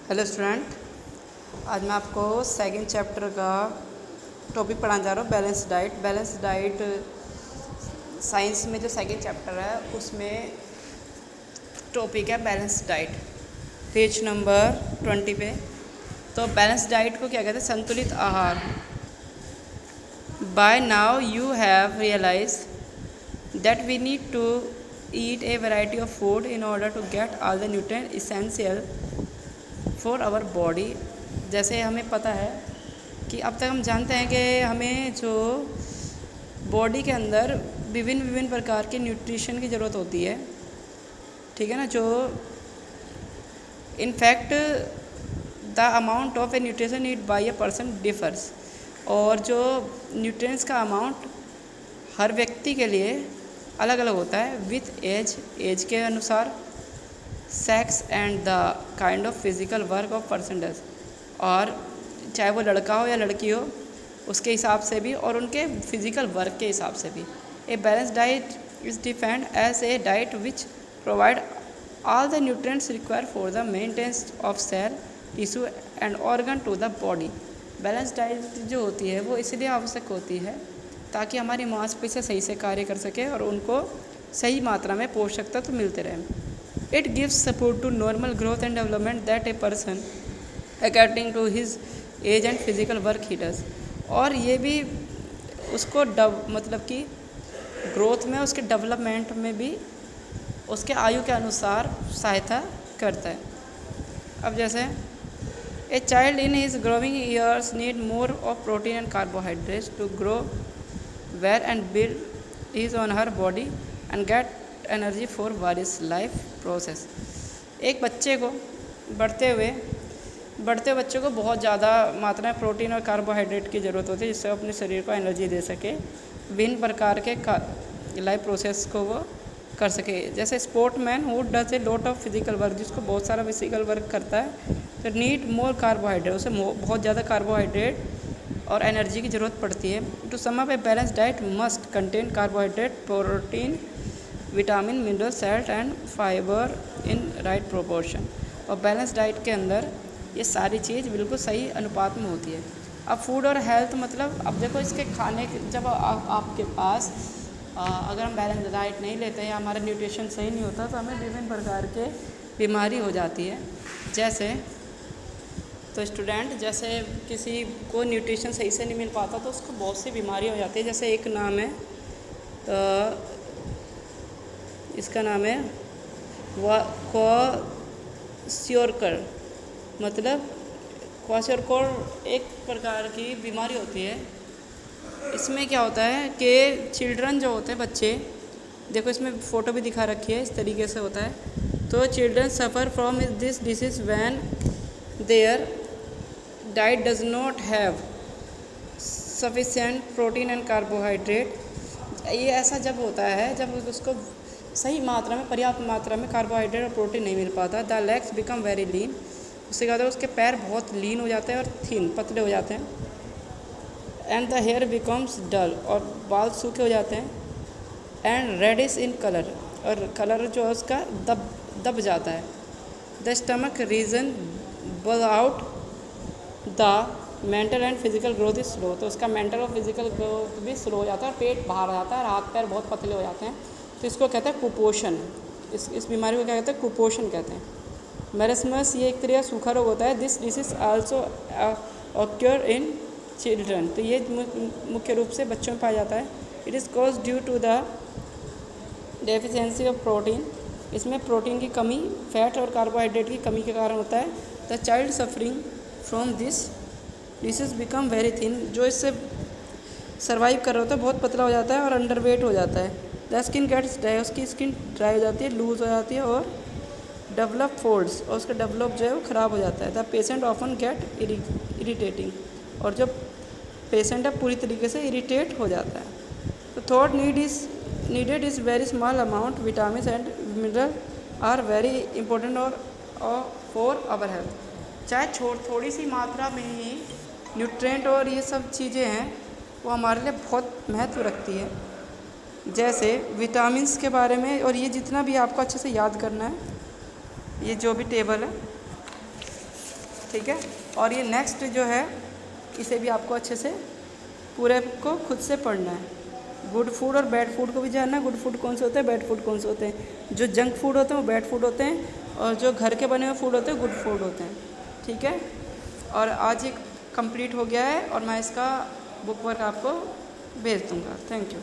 Hello student, आज मैं आपको सेकंड चैप्टर का टॉपिक पढ़ाने जा रहा हूँ, balance diet. Balance diet science में जो सेकंड चैप्टर है उसमें टॉपिक है बैलेंस डाइट, पेज नंबर 20 पे। तो बैलेंस डाइट को क्या कहते हैं? संतुलित आहार। By now you have realize that we need to eat a variety of food in order to get all the nutrients essential for our body। जैसे हमें पता है कि अब तक हम जानते हैं कि हमें जो बॉडी के अंदर विभिन्न प्रकार के न्यूट्रिशन की ज़रूरत होती है, ठीक है ना। जो in fact the amount of A nutrition need bye a person differs. और जो न्यूट्रिएंट्स का अमाउंट हर व्यक्ति के लिए अलग अलग होता है विथ एज के अनुसार, sex and the kind of physical work of person does. और चाहे वो लड़का हो या लड़की हो उसके हिसाब से भी और उनके फिजिकल वर्क के हिसाब से भी। A balance diet is defined as a diet which provide all the nutrients required for the maintenance of cell, tissue and organ to the body. Balance diet जो होती है वो इसलिए आवश्यक होती है ताकि हमारी मांसपेशियाँ सही से कार्य कर सके और उनको सही मात्रा में पोषक तत्व मिलते रहें। It gives support to normal growth and development that a person according to his age and physical work he does. और ये भी उसको मतलब कि ग्रोथ में, उसके डेवलपमेंट में भी उसके आयु के अनुसार सहायता करता है। अब जैसे a child in his growing years need more of protein and carbohydrates to grow well and build is on her body and get energy for various life process. एक बच्चे को बढ़ते बच्चे को बहुत ज़्यादा मात्रा में प्रोटीन और कार्बोहाइड्रेट की ज़रूरत होती है जिससे वो अपने शरीर को एनर्जी दे सके, विभिन्न प्रकार के लाइफ प्रोसेस को वो कर सके। जैसे sportsman who does a lot of physical work, जिसको बहुत सारा फिजिकल वर्क करता है, तो नीड मोर कार्बोहाइड्रेट, उसे बहुत ज़्यादा कार्बोहाइड्रेट और एनर्जी की ज़रूरत पड़ती है। To sum up a balance diet must contain carbohydrate, protein, vitamin, mineral, salt and fibre in right proportion. और बैलेंस डाइट के अंदर ये सारी चीज़ बिल्कुल सही अनुपात में होती है। अब फूड और हेल्थ मतलब, अब देखो इसके खाने जब आपके पास अगर हम बैलेंस डाइट नहीं लेते हैं या हमारा न्यूट्रिशन सही नहीं होता तो हमें विभिन्न प्रकार के बीमारी हो जाती है। जैसे तो स्टूडेंट, जैसे किसी को न्यूट्रिशन सही से नहीं मिल पाता तो उसको बहुत सी बीमारी हो जाती है। जैसे एक नाम है, इसका नाम है क्वाशियोरकर, मतलब क्वाशियोरकर एक प्रकार की बीमारी होती है। इसमें क्या होता है कि चिल्ड्रन जो होते हैं, बच्चे, देखो इसमें फ़ोटो भी दिखा रखी है, इस तरीके से होता है। तो children suffer from this disease when their diet does not have sufficient protein and carbohydrate. ये ऐसा जब होता है जब उसको सही मात्रा में, पर्याप्त मात्रा में कार्बोहाइड्रेट और प्रोटीन नहीं मिल पाता। The legs become very lean, उससे क्या होता है उसके पैर बहुत लीन हो जाते हैं और थिन, पतले हो जाते हैं। एंड द हेयर बिकम्स डल, और बाल सूखे हो जाते हैं। एंड रेडिश इन कलर, और कलर जो है उसका दब जाता है। द स्टमक रीजन बल out, the mental and physical growth is slow, तो उसका मेंटल और फिजिकल ग्रोथ भी स्लो हो जाता है और पेट बाहर आ जाता है और हाथ पैर बहुत पतले हो जाते हैं। तो इसको कहते हैं कुपोषण। इस बीमारी को क्या कहते हैं? कुपोषण कहते हैं। मेरेस्मस ये एक तरह का सूखा रोग होता है। This disease also occur in children, तो ये मुख्य रूप से बच्चों में पाया जाता है। It is cause due to the deficiency of protein, इसमें प्रोटीन की कमी, फैट और कार्बोहाइड्रेट की कमी के कारण होता है। The child suffering from this disease become very thin, जो इससे सर्वाइव कर रहा होता है बहुत पतला हो जाता है और अंडरवेट हो जाता है। द स्किन गेट्स ड्राई, उसकी स्किन ड्राई हो जाती है, लूज हो जाती है और डेवलप फोल्ड्स, और उसका डेवलप जो है वो ख़राब हो जाता है। The patient often get irritating, और जो पेशेंट है पूरी तरीके से इरिटेट हो जाता है। तो thought needed is very small amount, vitamin and mineral are very important और फॉर आवर हेल्थ। चाहे थोड़ी सी मात्रा में ही न्यूट्रिएंट और ये सब चीज़ें हैं वो हमारे लिए बहुत महत्व रखती है। जैसे विटामिन्स के बारे में, और ये जितना भी आपको अच्छे से याद करना है, ये जो भी टेबल है ठीक है। और ये नेक्स्ट जो है इसे भी आपको अच्छे से पूरे को खुद से पढ़ना है। गुड फूड और बैड फूड को भी जानना है, गुड फूड कौन से होते हैं, बैड फूड कौन से होते हैं। जो जंक फूड होते हैं वो बैड फूड होते हैं और जो घर के बने हुए फूड होते हैं गुड फूड होते हैं, ठीक है। और आज ये कंप्लीट हो गया है और मैं इसका बुक वर्क आपको भेज दूँगा। Thank you.